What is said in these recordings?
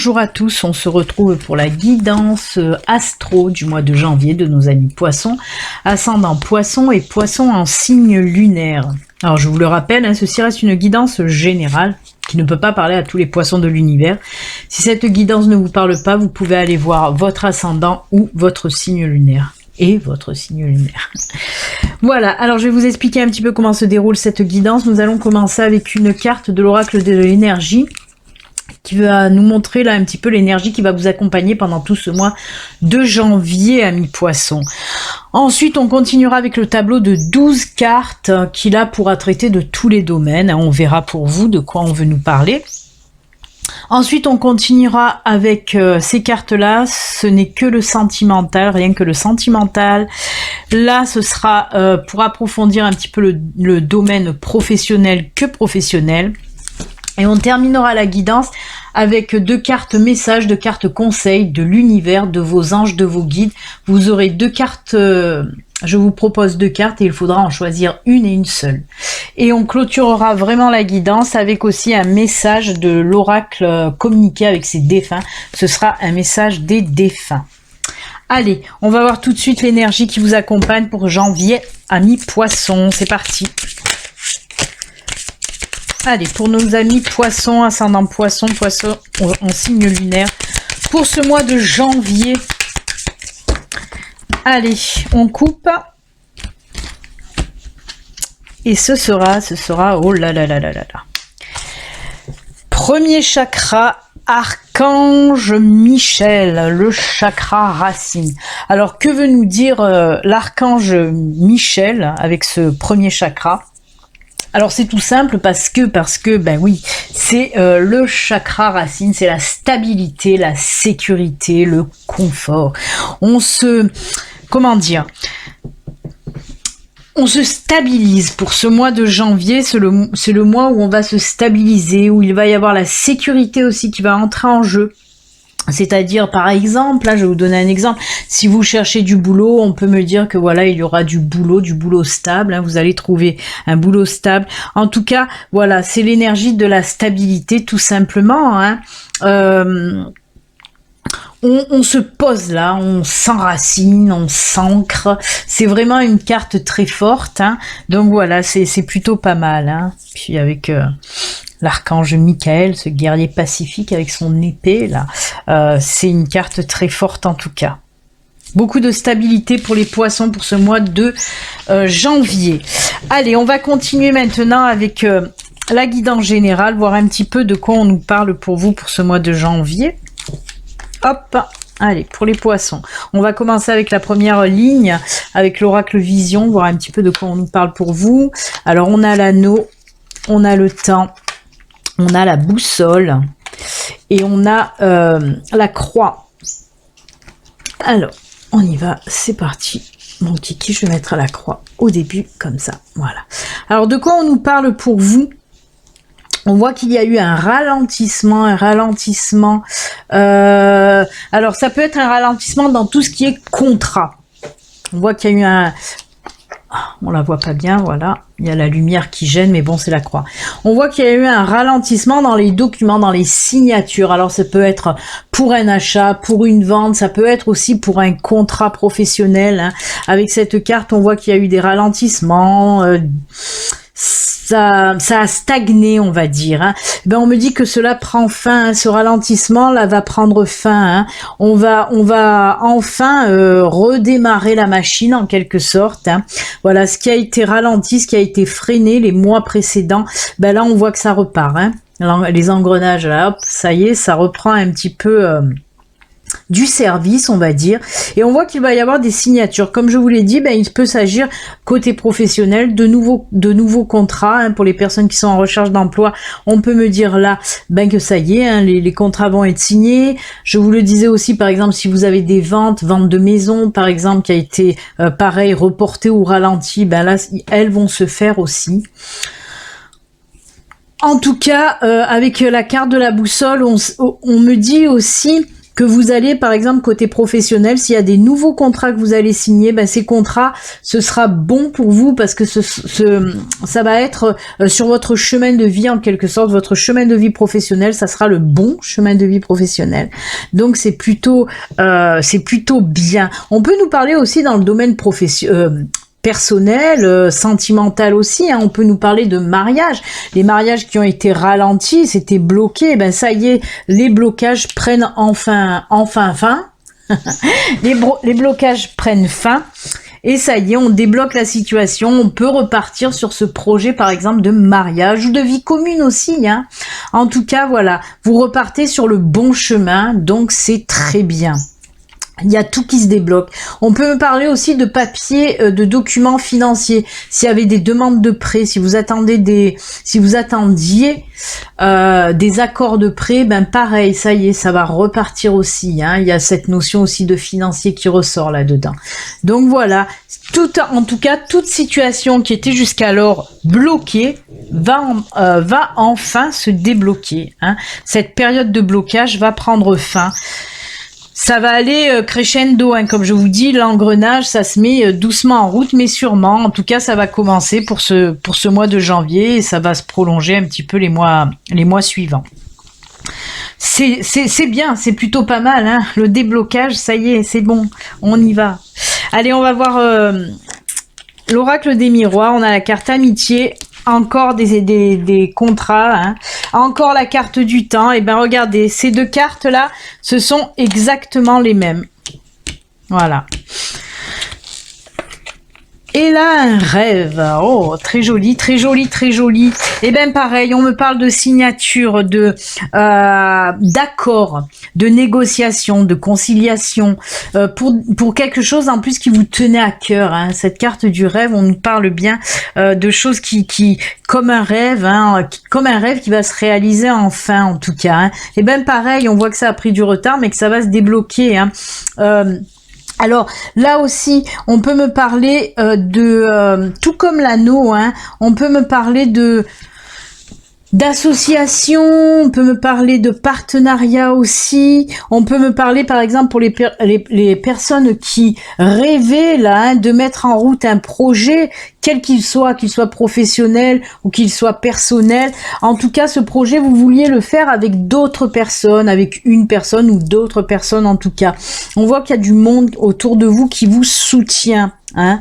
Bonjour à tous, on se retrouve pour la guidance astro du mois de janvier de nos amis poissons, ascendant poisson et poisson en signe lunaire. Alors je vous le rappelle, ceci reste une guidance générale qui ne peut pas parler à tous les poissons de l'univers. Si cette guidance ne vous parle pas, vous pouvez aller voir votre ascendant ou votre signe lunaire. Et votre signe lunaire. Voilà, alors je vais vous expliquer un petit peu comment se déroule cette guidance. Nous allons commencer avec une carte de l'oracle de l'énergie qui va nous montrer là un petit peu l'énergie qui va vous accompagner pendant tout ce mois de janvier, amis poissons. Ensuite, on continuera avec le tableau de 12 cartes qui là pourra traiter de tous les domaines. On verra pour vous de quoi on veut nous parler. Ensuite, on continuera avec ces cartes-là. Ce n'est que le sentimental, rien que le sentimental. Là, ce sera pour approfondir un petit peu le domaine professionnel que professionnel. Et on terminera la guidance avec 2 cartes messages, 2 cartes conseils de l'univers, de vos anges, de vos guides. Vous aurez 2 cartes, je vous propose 2 cartes et il faudra en choisir une et une seule. Et on clôturera vraiment la guidance avec aussi un message de l'oracle communiqué avec ses défunts. Ce sera un message des défunts. Allez, on va voir tout de suite l'énergie qui vous accompagne pour janvier, amis poissons. C'est parti. Allez, pour nos amis poissons, ascendant poisson, poisson en signe lunaire, pour ce mois de janvier. Allez, on coupe. Et ce sera, oh là là là là là là. Premier chakra, Archange Michel, le chakra racine. Alors, que veut nous dire l'archange Michel avec ce premier chakra ? Alors c'est tout simple parce que ben oui, c'est le chakra racine, c'est la stabilité, la sécurité, le confort. On se stabilise pour ce mois de janvier, c'est le mois où on va se stabiliser, où il va y avoir la sécurité aussi qui va entrer en jeu. C'est-à-dire, par exemple, là, je vais vous donner un exemple. Si vous cherchez du boulot, on peut me dire que voilà, il y aura du boulot stable. Vous allez trouver un boulot stable. En tout cas, voilà, c'est l'énergie de la stabilité, tout simplement. On se pose là, on s'enracine, on s'ancre. C'est vraiment une carte très forte. Donc voilà, c'est plutôt pas mal. Puis avec l'archange Michael, ce guerrier pacifique avec son épée là, c'est une carte très forte en tout cas. Beaucoup de stabilité pour les poissons pour ce mois de janvier. Allez, on va continuer maintenant avec la guidance générale, voir un petit peu de quoi on nous parle pour vous pour ce mois de janvier. Hop, allez, pour les poissons. On va commencer avec la première ligne, avec l'oracle vision, voir un petit peu de quoi on nous parle pour vous. Alors, on a l'anneau, on a le temps, on a la boussole et on a la croix. Alors, on y va, c'est parti. Mon kiki, je vais mettre la croix au début, comme ça, voilà. Alors, de quoi on nous parle pour vous ? On voit qu'il y a eu un ralentissement. Alors, ça peut être un ralentissement dans tout ce qui est contrat. On voit qu'il y a eu un... On la voit pas bien, voilà. Il y a la lumière qui gêne, mais bon, c'est la croix. On voit qu'il y a eu un ralentissement dans les documents, dans les signatures. Alors, ça peut être pour un achat, pour une vente, ça peut être aussi pour un contrat professionnel. Avec cette carte, on voit qu'il y a eu des ralentissements... Ça a stagné, on va dire. Ben on me dit que cela prend fin, ce ralentissement là va prendre fin. On va enfin redémarrer la machine en quelque sorte. Voilà, ce qui a été ralenti, ce qui a été freiné les mois précédents, ben là on voit que ça repart. Les engrenages là, hop, ça y est, ça reprend un petit peu. Du service, on va dire, et on voit qu'il va y avoir des signatures. Comme je vous l'ai dit, ben, il peut s'agir côté professionnel de nouveaux contrats pour les personnes qui sont en recherche d'emploi. On peut me dire là ben, que ça y est, les contrats vont être signés. Je vous le disais aussi, par exemple, si vous avez des ventes de maisons, par exemple, qui a été pareil, reportée ou ralentie, ben là, elles vont se faire aussi. En tout cas, avec la carte de la boussole, on me dit aussi que vous allez, par exemple, côté professionnel, s'il y a des nouveaux contrats que vous allez signer, ben, ces contrats, ce sera bon pour vous parce que ça va être sur votre chemin de vie, en quelque sorte, votre chemin de vie professionnel, ça sera le bon chemin de vie professionnel. Donc, c'est plutôt bien. On peut nous parler aussi dans le domaine personnel, sentimental aussi, hein. On peut nous parler de mariage, les mariages qui ont été ralentis, c'était bloqué, ben ça y est, les blocages prennent enfin fin. Les blocages prennent fin. Et ça y est, on débloque la situation, on peut repartir sur ce projet, par exemple, de mariage ou de vie commune aussi, hein. En tout cas, voilà, vous repartez sur le bon chemin, donc c'est très bien. Il y a tout qui se débloque. On peut me parler aussi de papiers, de documents financiers. S'il y avait des demandes de prêt, si vous attendiez des accords de prêt, ben pareil, ça y est, ça va repartir aussi, hein. Il y a cette notion aussi de financier qui ressort là-dedans. Donc voilà, en tout cas, toute situation qui était jusqu'alors bloquée va enfin se débloquer, hein. Cette période de blocage va prendre fin. Ça va aller crescendo, hein, comme je vous dis, l'engrenage, ça se met doucement en route, mais sûrement. En tout cas, ça va commencer pour ce mois de janvier et ça va se prolonger un petit peu les mois suivants. C'est bien, c'est plutôt pas mal, hein. Le déblocage, ça y est, c'est bon, on y va. Allez, on va voir l'oracle des miroirs. On a la carte amitié. Encore des contrats, hein. Encore la carte du temps. Et ben regardez, ces deux cartes là, ce sont exactement les mêmes. Voilà. Et là, un rêve. Oh, très joli, très joli, très joli. Et ben pareil, on me parle de signature, d'accord, de négociation, de conciliation, pour quelque chose en plus qui vous tenait à cœur, hein. Cette carte du rêve, on nous parle bien de choses qui comme un rêve, hein, comme un rêve qui va se réaliser enfin, en tout cas, hein. Et ben pareil, on voit que ça a pris du retard, mais que ça va se débloquer, hein. Alors là aussi, on peut me parler tout comme l'anneau, hein, on peut me parler d'association, on peut me parler de partenariat aussi, on peut me parler par exemple pour les personnes qui rêvaient là, hein, de mettre en route un projet, quel qu'il soit professionnel ou qu'il soit personnel. En tout cas, ce projet, vous vouliez le faire avec d'autres personnes, avec une personne ou d'autres personnes en tout cas. On voit qu'il y a du monde autour de vous qui vous soutient, hein.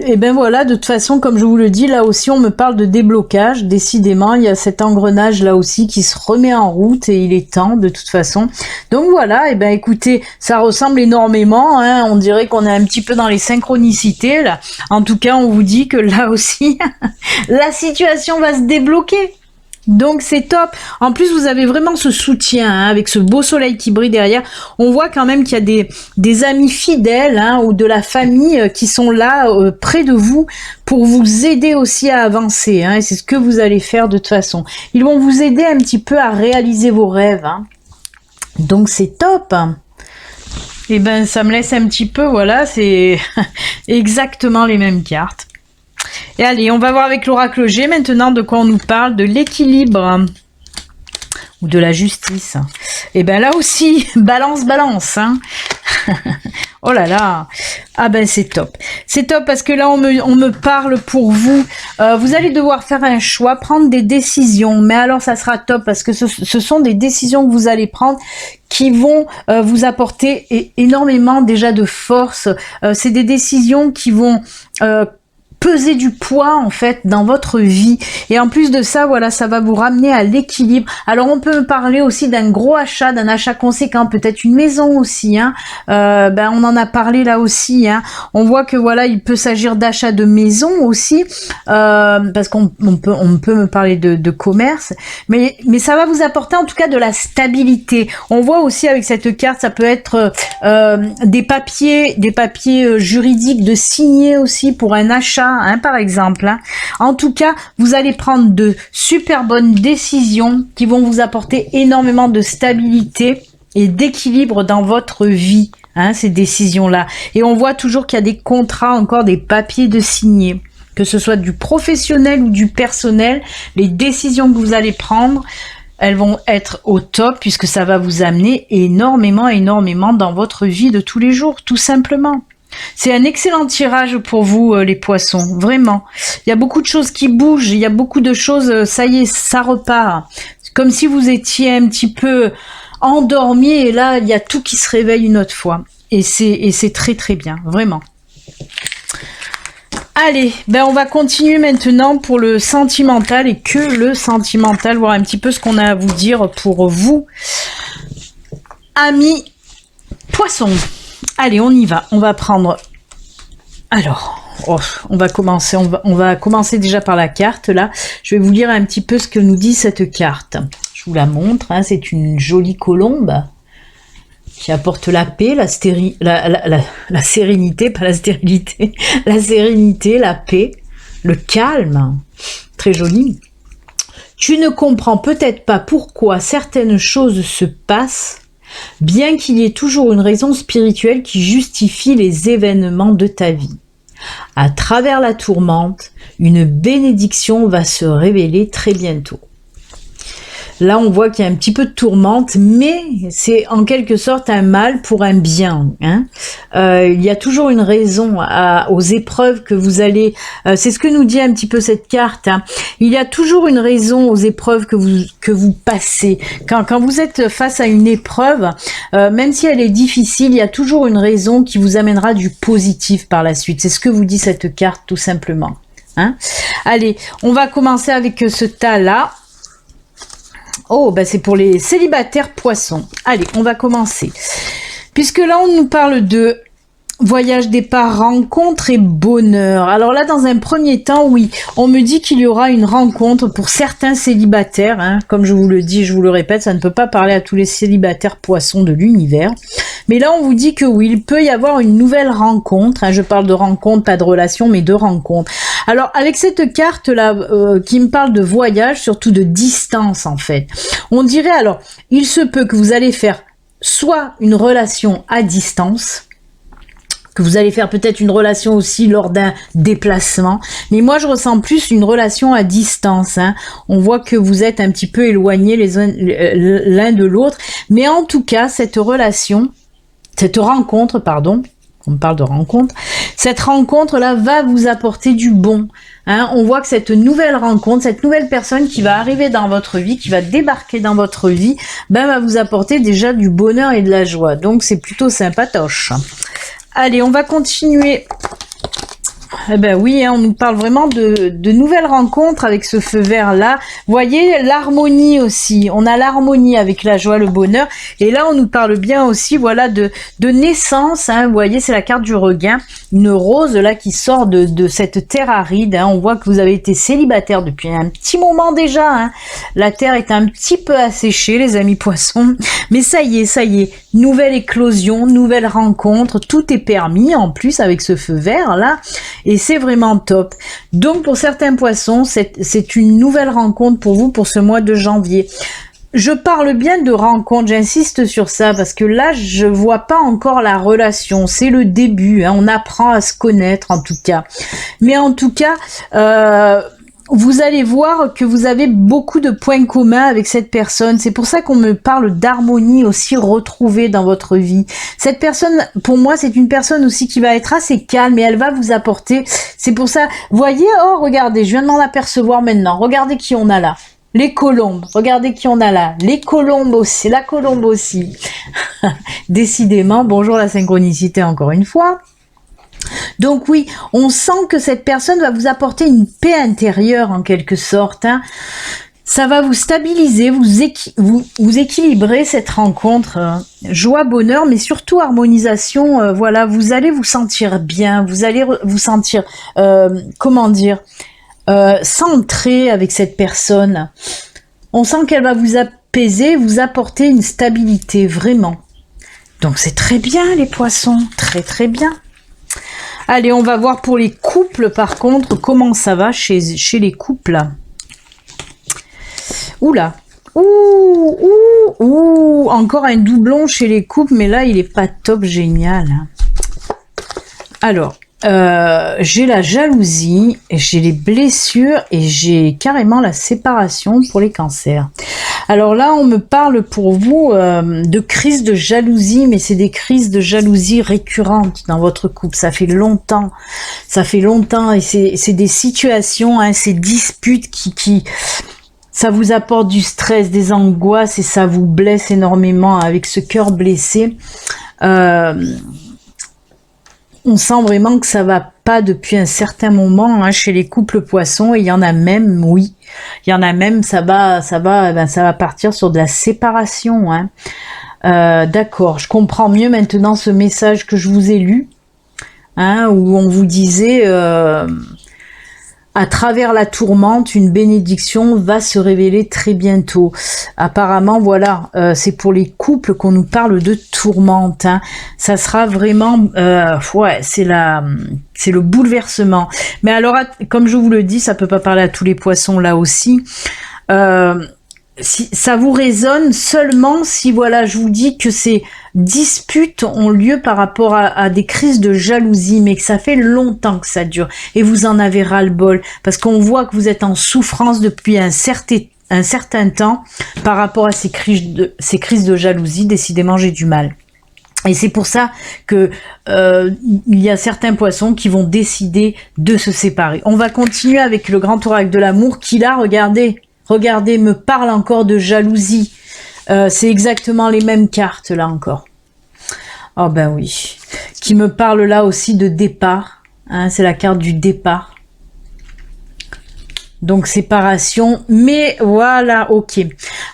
Et ben voilà, de toute façon, comme je vous le dis, là aussi on me parle de déblocage. Décidément, il y a cet engrenage là aussi qui se remet en route et il est temps de toute façon. Donc voilà, et ben écoutez, ça ressemble énormément, hein. On dirait qu'on est un petit peu dans les synchronicités là. En tout cas, on vous dit que là aussi, la situation va se débloquer. Donc c'est top. En plus, vous avez vraiment ce soutien, hein, avec ce beau soleil qui brille derrière. On voit quand même qu'il y a des amis fidèles, hein, ou de la famille qui sont là près de vous pour vous aider aussi à avancer, hein, et c'est ce que vous allez faire de toute façon. Ils vont vous aider un petit peu à réaliser vos rêves, hein. Donc c'est top. Et ben ça me laisse un petit peu, voilà, c'est exactement les mêmes cartes. Et allez, on va voir avec l'oracle G maintenant de quoi on nous parle, de l'équilibre ou de la justice. Et ben là aussi, balance, hein. Oh là là, ah ben c'est top. C'est top parce que là on me parle pour vous. Vous allez devoir faire un choix, prendre des décisions. Mais alors ça sera top parce que ce sont des décisions que vous allez prendre qui vont vous apporter énormément déjà de force. C'est des décisions qui vont peser du poids en fait dans votre vie, et en plus de ça, voilà, ça va vous ramener à l'équilibre. Alors on peut parler aussi d'un gros achat, d'un achat conséquent, peut-être une maison aussi, hein. Ben on en a parlé là aussi, hein. On voit que voilà, il peut s'agir d'achat de maison aussi, parce qu'on peut me parler de commerce, mais ça va vous apporter en tout cas de la stabilité. On voit aussi avec cette carte, ça peut être des papiers juridiques de signer aussi pour un achat, hein, par exemple, hein. En tout cas, vous allez prendre de super bonnes décisions qui vont vous apporter énormément de stabilité et d'équilibre dans votre vie, hein, ces décisions-là. Et on voit toujours qu'il y a des contrats, encore des papiers de signer, que ce soit du professionnel ou du personnel. Les décisions que vous allez prendre, elles vont être au top puisque ça va vous amener énormément dans votre vie de tous les jours, tout simplement. C'est un excellent tirage pour vous, les poissons, vraiment. Il y a beaucoup de choses qui bougent, il y a beaucoup de choses, ça y est, ça repart. Comme si vous étiez un petit peu endormi et là, il y a tout qui se réveille une autre fois. Et c'est très bien, vraiment. Allez, ben on va continuer maintenant pour le sentimental et que le sentimental, voir un petit peu ce qu'on a à vous dire pour vous, amis poissons. Allez, on y va. On va prendre. Alors, on va commencer déjà par la carte là. Je vais vous lire un petit peu ce que nous dit cette carte. Je vous la montre. Hein, c'est une jolie colombe qui apporte la paix, la sérénité, pas la stérilité, la sérénité, la paix, le calme. Très joli. Tu ne comprends peut-être pas pourquoi certaines choses se passent, bien qu'il y ait toujours une raison spirituelle qui justifie les événements de ta vie. À travers la tourmente, une bénédiction va se révéler très bientôt. Là, on voit qu'il y a un petit peu de tourmente, mais c'est en quelque sorte un mal pour un bien. Hein. Il y a toujours une raison aux épreuves que vous allez... c'est ce que nous dit un petit peu cette carte. Hein. Il y a toujours une raison aux épreuves que vous passez. Quand vous êtes face à une épreuve, même si elle est difficile, il y a toujours une raison qui vous amènera du positif par la suite. C'est ce que vous dit cette carte, tout simplement. Hein. Allez, on va commencer avec ce tas-là. Oh, bah c'est pour les célibataires poissons. Allez, on va commencer. Puisque là, on nous parle de voyage, départ, rencontre et bonheur. Alors là, dans un premier temps, oui, on me dit qu'il y aura une rencontre pour certains célibataires. Hein. Comme je vous le dis, je vous le répète, ça ne peut pas parler à tous les célibataires poissons de l'univers. Mais là, on vous dit que oui, il peut y avoir une nouvelle rencontre. Hein. Je parle de rencontre, pas de relation, mais de rencontre. Alors, avec cette carte-là, qui me parle de voyage, surtout de distance, en fait, on dirait, alors, il se peut que vous allez faire soit une relation à distance, que vous allez faire peut-être une relation aussi lors d'un déplacement, mais moi, je ressens plus une relation à distance. Hein. On voit que vous êtes un petit peu éloignés l'un de l'autre, mais en tout cas, cette rencontre, pardon, on parle de rencontre, cette rencontre-là va vous apporter du bon. Hein, on voit que cette nouvelle rencontre, cette nouvelle personne qui va arriver dans votre vie, qui va débarquer dans votre vie, ben, va vous apporter déjà du bonheur et de la joie. Donc, c'est plutôt sympatoche. Allez, on va continuer. Eh ben oui, hein, on nous parle vraiment de nouvelles rencontres avec ce feu vert là. Vous voyez, l'harmonie aussi. On a l'harmonie avec la joie, le bonheur. Et là, on nous parle bien aussi, voilà, de naissance. Hein, vous voyez, c'est la carte du regain. Une rose là qui sort de cette terre aride. Hein. On voit que vous avez été célibataire depuis un petit moment déjà. Hein. La terre est un petit peu asséchée, les amis poissons. Mais ça y est. Nouvelle éclosion, nouvelle rencontre. Tout est permis en plus avec ce feu vert là. Et c'est vraiment top. Donc pour certains poissons, c'est une nouvelle rencontre pour vous pour ce mois de janvier. Je parle bien de rencontre, j'insiste sur ça parce que là, je vois pas encore la relation. C'est le début, hein, on apprend à se connaître en tout cas. Mais en tout cas, vous allez voir que vous avez beaucoup de points communs avec cette personne. C'est pour ça qu'on me parle d'harmonie aussi retrouvée dans votre vie. Cette personne, pour moi, c'est une personne aussi qui va être assez calme et elle va vous apporter. C'est pour ça, voyez, oh, regardez, je viens de m'en apercevoir maintenant. Regardez qui on a là. Les colombes, regardez qui on a là. Les colombes aussi, la colombe aussi. Décidément, bonjour la synchronicité encore une fois. Donc oui, on sent que cette personne va vous apporter une paix intérieure en quelque sorte. Hein. Ça va vous stabiliser, vous équilibrer cette rencontre. Joie, bonheur, mais surtout harmonisation. Voilà, vous allez vous sentir bien, vous allez vous sentir, centré avec cette personne. On sent qu'elle va vous apaiser, vous apporter une stabilité, vraiment. Donc c'est très bien les poissons, très bien. Allez, on va voir pour les couples, par contre, comment ça va chez les couples. Oula, encore un doublon chez les couples, mais là, il est pas top génial. Alors, j'ai la jalousie, j'ai les blessures et j'ai carrément la séparation pour les cancers. Alors là, on me parle pour vous de crises de jalousie, mais c'est des crises de jalousie récurrentes dans votre couple. Ça fait longtemps et c'est des situations, hein, ces disputes qui ça vous apporte du stress, des angoisses et ça vous blesse énormément avec ce cœur blessé. On sent vraiment que ça va pas depuis un certain moment, hein, chez les couples poissons, et il y en a même, oui, il y en a même, ça va partir sur de la séparation, hein. D'accord, je comprends mieux maintenant ce message que je vous ai lu, hein, où on vous disait à travers la tourmente, une bénédiction va se révéler très bientôt. Apparemment, voilà, c'est pour les couples qu'on nous parle de tourmente, hein. Ça sera vraiment, ouais, c'est le bouleversement. Mais alors, comme je vous le dis, ça peut pas parler à tous les poissons là aussi. Si ça vous résonne seulement si, voilà, je vous dis que ces disputes ont lieu par rapport à des crises de jalousie, mais que ça fait longtemps que ça dure et vous en avez ras-le-bol parce qu'on voit que vous êtes en souffrance depuis un certain temps par rapport à ces crises de jalousie. Décidément, j'ai du mal. Et c'est pour ça que il y a certains poissons qui vont décider de se séparer. On va continuer avec le grand oracle de l'amour qui là, regardez, me parle encore de jalousie. C'est exactement les mêmes cartes là encore. Oh ben oui. Qui me parle là aussi de départ. Hein, c'est la carte du départ. Donc séparation. Mais voilà, ok.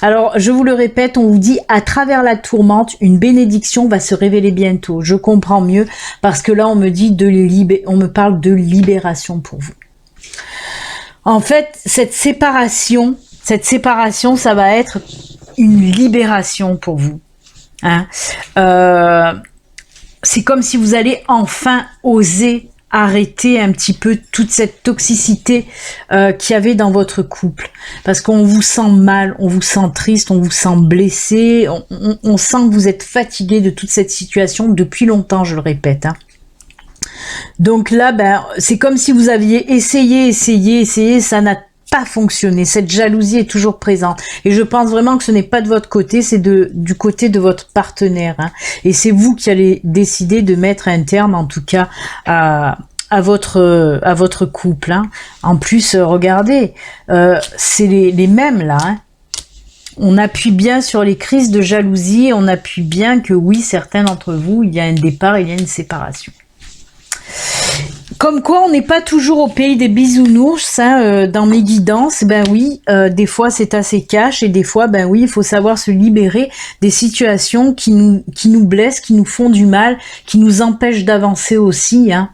Alors je vous le répète, on vous dit à travers la tourmente, une bénédiction va se révéler bientôt. Je comprends mieux parce que là on me dit on me parle de libération pour vous. En fait, cette séparation, ça va être une libération pour vous. Hein. C'est comme si vous allez enfin oser arrêter un petit peu toute cette toxicité qu'il y avait dans votre couple. Parce qu'on vous sent mal, on vous sent triste, on vous sent blessé, on sent que vous êtes fatigué de toute cette situation depuis longtemps, je le répète. Hein. Donc là, ben, c'est comme si vous aviez essayé, ça n'a pas fonctionné. Cette jalousie est toujours présente. Et je pense vraiment que ce n'est pas de votre côté, c'est du côté de votre partenaire. Hein. Et c'est vous qui allez décider de mettre un terme, en tout cas, à votre couple. Hein. En plus, regardez, c'est les mêmes là. Hein. On appuie bien sur les crises de jalousie, on appuie bien que oui, certains d'entre vous, il y a un départ, il y a une séparation. Comme quoi, on n'est pas toujours au pays des bisounours, hein, dans mes guidances. Ben oui, des fois c'est assez cash et des fois, ben oui, il faut savoir se libérer des situations qui nous blessent, qui nous font du mal, qui nous empêchent d'avancer aussi. Hein.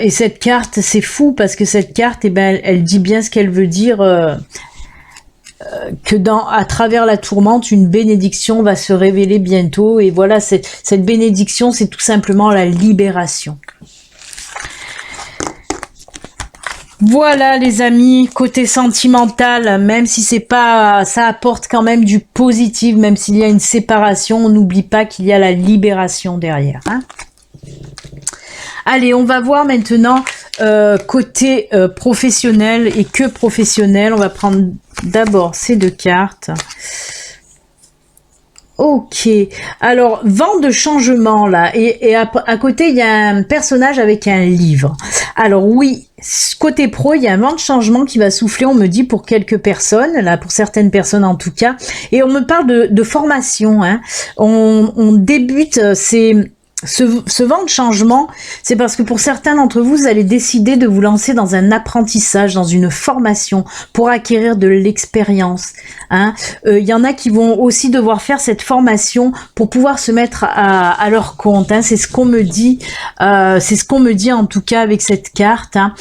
Et cette carte, c'est fou parce que cette carte, eh ben, elle dit bien ce qu'elle veut dire. Que à travers la tourmente, une bénédiction va se révéler bientôt. Et voilà, cette bénédiction, c'est tout simplement la libération. Voilà les amis, côté sentimental, même si c'est pas, ça apporte quand même du positif, même s'il y a une séparation, on n'oublie pas qu'il y a la libération derrière. Hein. Allez, on va voir maintenant côté professionnel et que professionnel. On va prendre d'abord ces deux cartes. Ok, alors vent de changement là, et à côté il y a un personnage avec un livre. Alors oui, côté pro, il y a un vent de changement qui va souffler, on me dit pour quelques personnes, là pour certaines personnes en tout cas, et on me parle de formation. Hein. On débute, ce vent de changement, c'est parce que pour certains d'entre vous, vous allez décider de vous lancer dans un apprentissage, dans une formation pour acquérir de l'expérience. Hein. Y en a qui vont aussi devoir faire cette formation pour pouvoir se mettre à leur compte. Hein. C'est ce qu'on me dit. C'est ce qu'on me dit en tout cas avec cette carte. Hein.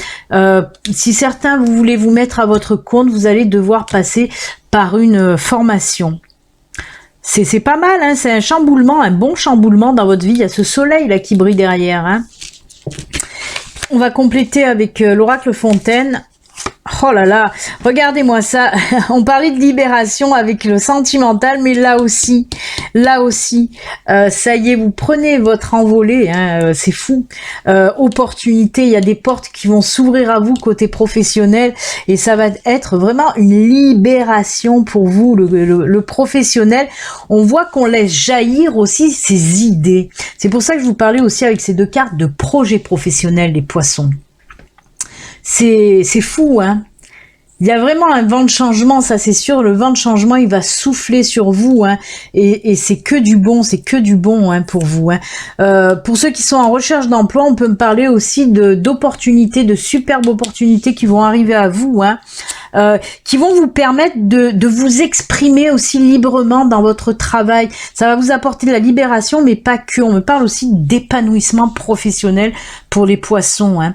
Si certains vous voulez vous mettre à votre compte, vous allez devoir passer par une formation. C'est pas mal, hein, c'est un chamboulement, un bon chamboulement dans votre vie. Il y a ce soleil là qui brille derrière. Hein. On va compléter avec l'oracle Fontaine. Oh là là, regardez-moi ça. On parlait de libération avec le sentimental, mais là aussi, ça y est, vous prenez votre envolée, hein, c'est fou. Opportunité, il y a des portes qui vont s'ouvrir à vous côté professionnel, et ça va être vraiment une libération pour vous, le professionnel. On voit qu'on laisse jaillir aussi ses idées. C'est pour ça que je vous parlais aussi avec ces deux cartes de projet professionnel des poissons. C'est fou, hein. Il y a vraiment un vent de changement, ça c'est sûr. Le vent de changement, il va souffler sur vous, hein. Et c'est que du bon, hein, pour vous, hein. Pour ceux qui sont en recherche d'emploi, on peut me parler aussi d'opportunités, de superbes opportunités qui vont arriver à vous, hein. Qui vont vous permettre de vous exprimer aussi librement dans votre travail. Ça va vous apporter de la libération, mais pas que. On me parle aussi d'épanouissement professionnel pour les poissons, hein.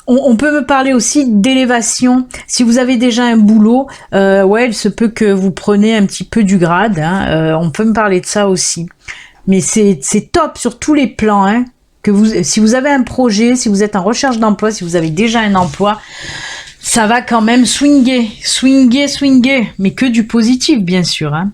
On peut me parler aussi d'élévation. Si vous avez déjà un boulot, ouais, il se peut que vous preniez un petit peu du grade, hein. On peut me parler de ça aussi. Mais c'est top sur tous les plans, hein. Si vous avez un projet, si vous êtes en recherche d'emploi, si vous avez déjà un emploi, ça va quand même swinger, mais que du positif, bien sûr, hein.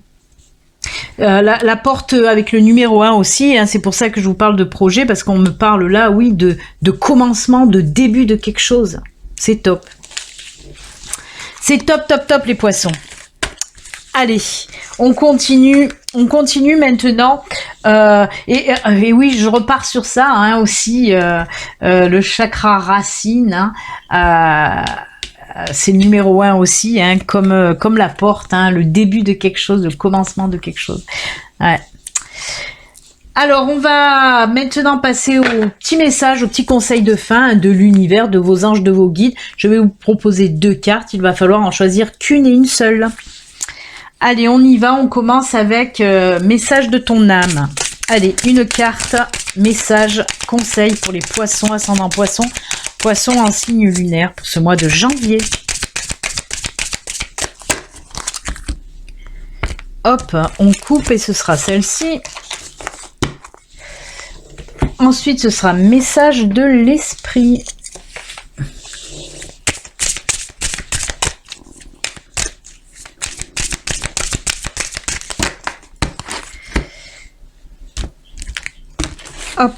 La porte avec le numéro 1 aussi, hein, c'est pour ça que je vous parle de projet, parce qu'on me parle là, oui, de commencement, de début de quelque chose. C'est top. C'est top les poissons. Allez, on continue maintenant. Et oui, je repars sur ça, hein, aussi, le chakra racine, hein, c'est le numéro 1 aussi, hein, comme la porte, hein, le début de quelque chose, le commencement de quelque chose. Ouais. Alors, on va maintenant passer au petit message, au petit conseil de fin, hein, de l'univers, de vos anges, de vos guides. Je vais vous proposer 2 cartes, il va falloir en choisir qu'une et une seule. Allez, on y va, on commence avec message de ton âme. Allez, une carte, message, conseil pour les poissons, ascendant poisson. Poisson en signe lunaire pour ce mois de janvier. Hop, on coupe et ce sera celle-ci. Ensuite, ce sera message de l'esprit. Hop,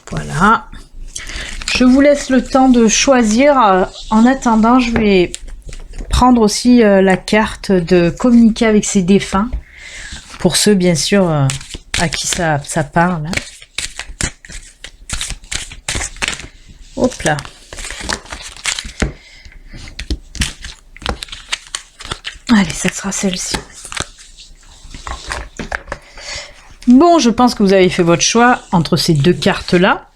voilà. Je vous laisse le temps de choisir. En attendant, je vais prendre aussi la carte de communiquer avec ses défunts. Pour ceux, bien sûr, à qui ça parle. Hop là. Allez, ça sera celle-ci. Bon, je pense que vous avez fait votre choix entre ces 2 cartes-là.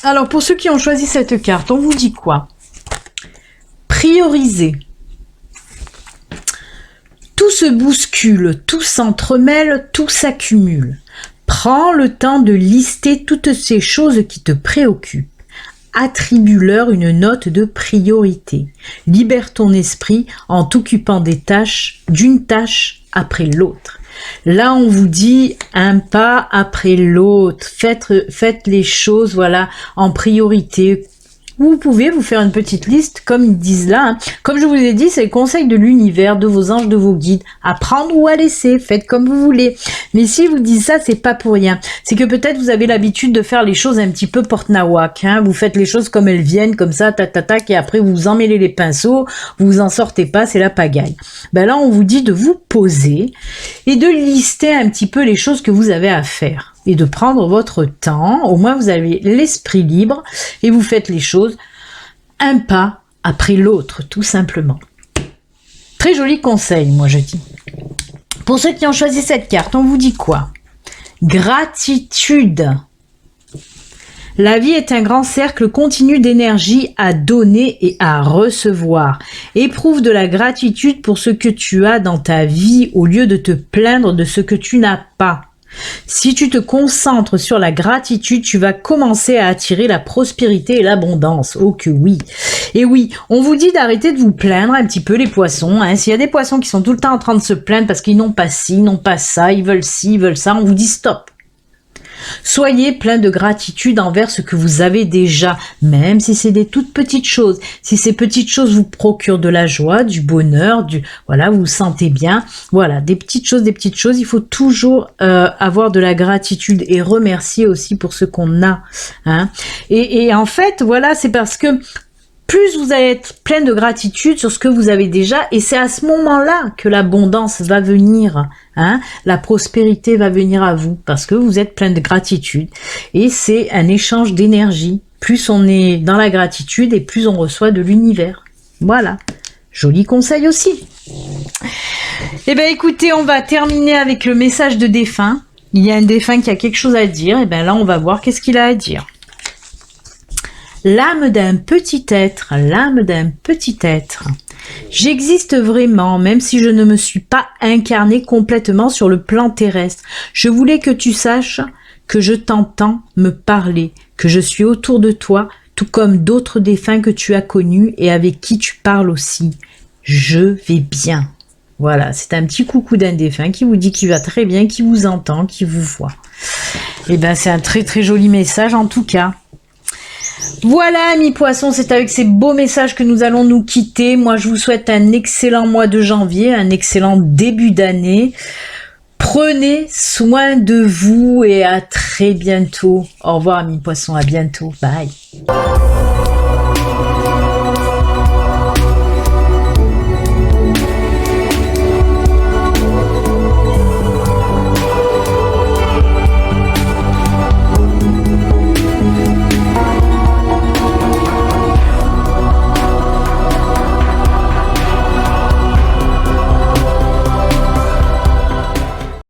Alors, pour ceux qui ont choisi cette carte, on vous dit quoi? Prioriser. Tout se bouscule, tout s'entremêle, tout s'accumule. Prends le temps de lister toutes ces choses qui te préoccupent. Attribue-leur une note de priorité. Libère ton esprit en t'occupant d'une tâche après l'autre. Là, on vous dit un pas après l'autre. Faites les choses, voilà, en priorité. Vous pouvez vous faire une petite liste, comme ils disent là. Hein. Comme je vous ai dit, c'est le conseil de l'univers, de vos anges, de vos guides. À prendre ou à laisser, faites comme vous voulez. Mais si vous dites ça, c'est pas pour rien. C'est que peut-être vous avez l'habitude de faire les choses un petit peu porte-nawak. Hein. Vous faites les choses comme elles viennent, comme ça, tac, et après vous emmêlez les pinceaux, vous en sortez pas, c'est la pagaille. Ben là, on vous dit de vous poser et de lister un petit peu les choses que vous avez à faire. Et de prendre votre temps, au moins vous avez l'esprit libre et vous faites les choses un pas après l'autre, tout simplement. Très joli conseil, moi je dis. Pour ceux qui ont choisi cette carte, on vous dit quoi? Gratitude. La vie est un grand cercle continu d'énergie à donner et à recevoir. Éprouve de la gratitude pour ce que tu as dans ta vie au lieu de te plaindre de ce que tu n'as pas. Si tu te concentres sur la gratitude, tu vas commencer à attirer la prospérité et l'abondance. Oh que oui. Et oui, on vous dit d'arrêter de vous plaindre un petit peu les poissons. Hein. S'il y a des poissons qui sont tout le temps en train de se plaindre parce qu'ils n'ont pas ci, n'ont pas ça, ils veulent ci, ils veulent ça, on vous dit stop. Soyez plein de gratitude envers ce que vous avez déjà, même si c'est des toutes petites choses. Si ces petites choses vous procurent de la joie, du bonheur, voilà, vous vous sentez bien. Voilà, des petites choses. Il faut toujours avoir de la gratitude et remercier aussi pour ce qu'on a. Hein. Et en fait, voilà, c'est parce que plus vous allez être plein de gratitude sur ce que vous avez déjà, et c'est à ce moment-là que l'abondance va venir, hein, la prospérité va venir à vous, parce que vous êtes plein de gratitude, et c'est un échange d'énergie. Plus on est dans la gratitude, et plus on reçoit de l'univers. Voilà, joli conseil aussi. Eh bien écoutez, on va terminer avec le message de défunt. Il y a un défunt qui a quelque chose à dire, et bien là on va voir qu'est-ce qu'il a à dire. L'âme d'un petit être, l'âme d'un petit être. J'existe vraiment, même si je ne me suis pas incarné complètement sur le plan terrestre. Je voulais que tu saches que je t'entends me parler, que je suis autour de toi, tout comme d'autres défunts que tu as connus et avec qui tu parles aussi. Je vais bien. Voilà, c'est un petit coucou d'un défunt qui vous dit qu'il va très bien, qui vous entend, qui vous voit. Et ben c'est un très très joli message en tout cas. Voilà, amis poissons, c'est avec ces beaux messages que nous allons nous quitter. Moi, je vous souhaite un excellent mois de janvier, un excellent début d'année. Prenez soin de vous et à très bientôt. Au revoir, amis poissons, à bientôt. Bye.